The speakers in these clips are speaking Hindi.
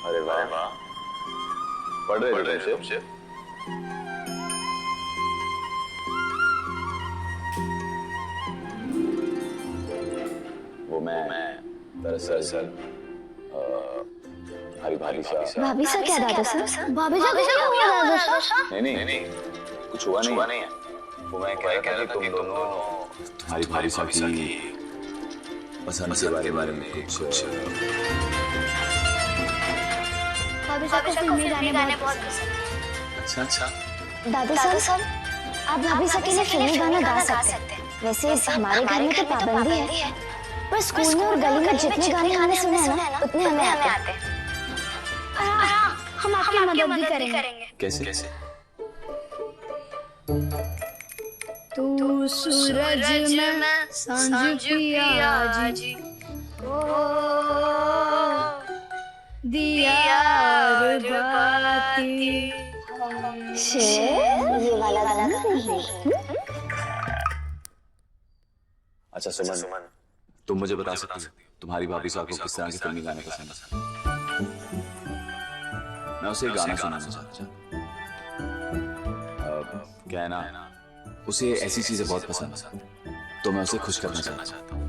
अरे वाह वाह, पढ़ रहे थे तुमसे? वो मैं दरअसल हमारी भाभी सा क्या दादा सर? भाभी सा क्या हुआ दादा सर? नहीं, कुछ हुआ नहीं है। वो मैं कह रहा था कि तुम दोनों तुम्हारी भाभी सा की पसंद के बारे में कुछ। भाभी सा को फिल्मी गाने बहुत पसंद। अच्छा दादा साहब, आप भाभी सा के लिए फिल्मी गाना गा सकते हैं। वैसे हमारे घर में तो पाबंदी है, पर स्कूल में और गली में जितने गाने हमने सुने हैं ना, उतने हमें आते हैं। हम आपकी मदद भी करेंगे। कैसे? तू सूरज में सांझ पिया जी, दिया और बाती। ये वाला गाना नहीं। अच्छा सुमन, तुम मुझे बता सकती हो तुम्हारी भाभी साहब को किस तरह के फिल्मी गाने पसंद है? मैं उसे गाना सुनाना चाहता हूँ। क्या है ना, उसे ऐसी चीजें बहुत पसंद है, तो मैं उसे खुश करना चाहता हूँ।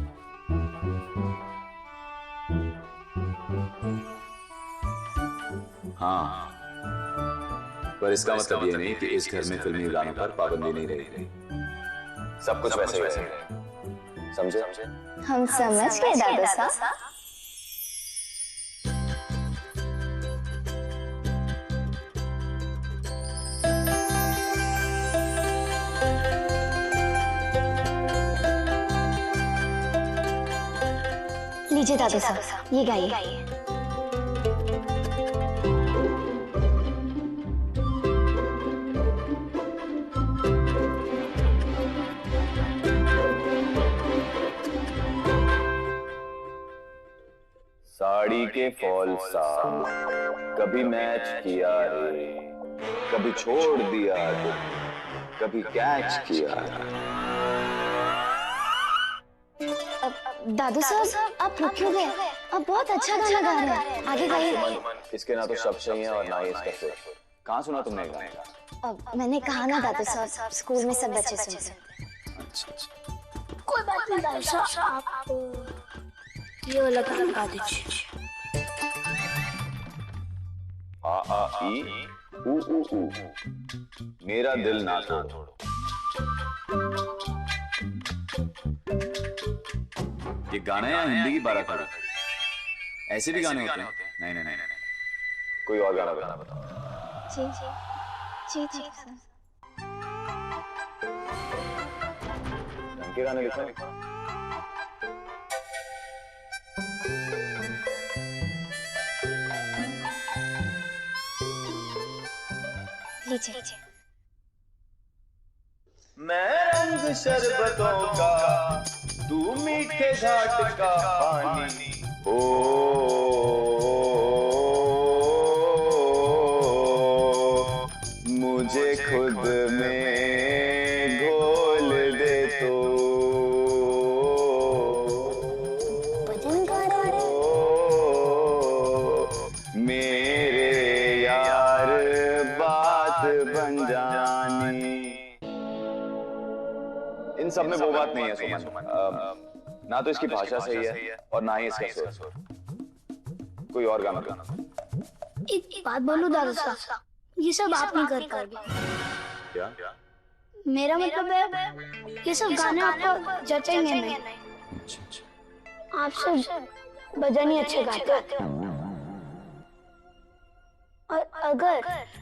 हाँ, पर इसका मतलब ये नहीं कि इस घर में फिल्मी गानों पर पाबंदी नहीं रहेगी। सब कुछ वैसे ही समझे? हम समझ गए दादा साहब। लीजिए दादा साहब, ये गाइए। साड़ी के फॉल सा कभी मैच किया रे, कभी छोड़ दिया रे, कभी कैच किया। दादू साहब, आप रुक क्यों गए? आप बहुत अच्छा गाना गा रहे हैं, आगे गाइए। इसके ना तो शब्द सही है और ना ही इसका सुर। कहाँ सुना तुमने गाना? मैंने कहा ना दादू साहब, स्कूल में सब बच्चे सुनते हैं। अच्छा, कोई बात नहीं दादू साहब, आप ये वाला गाना गा दीजिए। आ ई ऊ, मेरा दिल ना तोड़ो। ये गाना है या हिंदी की 12 खड़ी? ऐसे भी गाने होते हैं? नहीं, कोई और गाना बताओ। जी ढंग के गाने लिखो। लीजिए। मैं रंग शरबतों का, तू मीठे घाट का पानी। ओ मुझे खुद में घोल दे तो। भजन गा रहे हैं। मेरे यार बात बन जानी। इन सब में वो बात नहीं है सुमन। ना तो इसकी भाषा सही है और ना ही इसका सुर। कोई और गाना गाना। एक बात बोलूं दादा साहब, ये सब आप नहीं कर पाओगे। क्या? मेरा मतलब है, ये सब गाने आपको जचेंगे नहीं। आप सब भजन ही अच्छे गाते हो। और अगर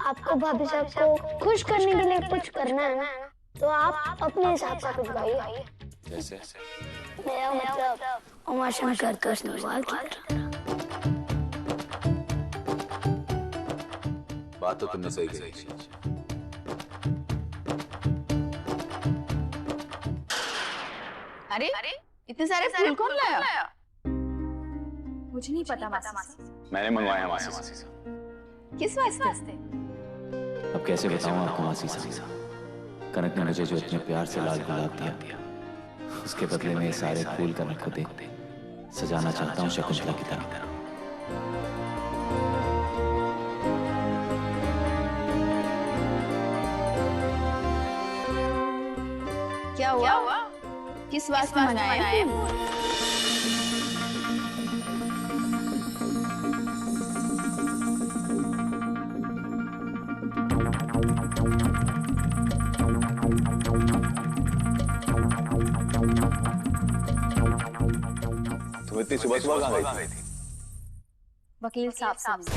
आपको भाभी साहब को खुश करने के लिए कुछ करना है ना, तो आप अपने हिसाब का कुछ गाइए। जैसे? मेरा मतलब उमाशंकर कृष्णवाल की तरह। बात तो तुमने सही कही। अरे इतने सारे फूल कौन लाया? मुझे नहीं पता मासी। मैंने मंगवाया मासी से। किस वास्ते? अब कैसे बताऊं आपको मासी साहब, कनक ने मुझे जो इतने प्यार से लाल गुलाब दिया, उसके बदले में सारे फूल कनक को दे सजाना चाहता हूँ शकुंतला की तरह। क्या हुआ? किस वास्ते मंगाया है फूल? तुम इतनी सुबह सुबह कहाँ गई थी? वकील साहब से मिलने।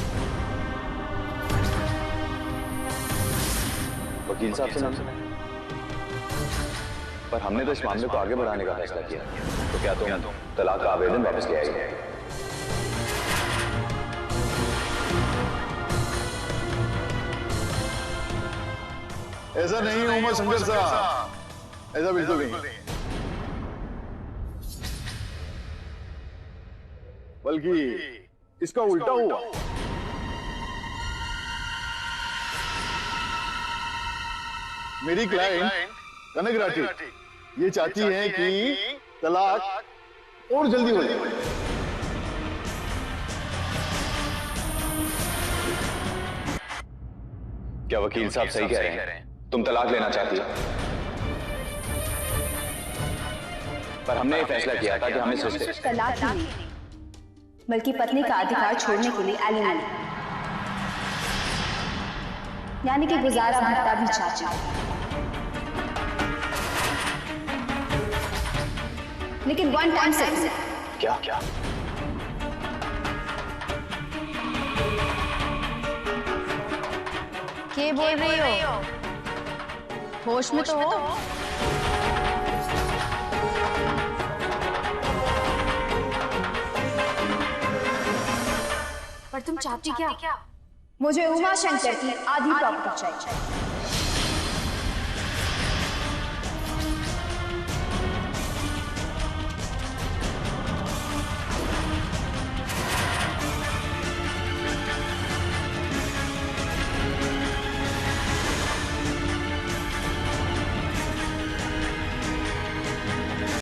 वकील साहब से मिलने? पर हमने तो इस मामले को आगे बढ़ाने का फैसला किया, तो क्या तुम तलाक का आवेदन वापस ले आएगी? ऐसा नहीं उमर शंकर साहब, ऐसा बिल्कुल नहीं, बल्कि इसका उल्टा हुआ। मेरी क्लाइंट कनक राठी ये चाहती है कि तलाक और जल्दी हो जाए। क्या वकील साहब सही कह रहे हैं? तुम तलाक लेना चाहती हो, पर हमने ये फैसला किया था कि हमें तलाक ही नहीं, बल्कि पत्नी का अधिकार छोड़ने के लिए एलिमनी, यानी कि गुजारा भत्ता भी चाहती है। लेकिन वन टाइम से क्या? क्या बोल रही हो? होश में तो हो? पर तुम चाहती क्या? मुझे उमा शंकर की आधी प्रॉपर्टी चाहिए।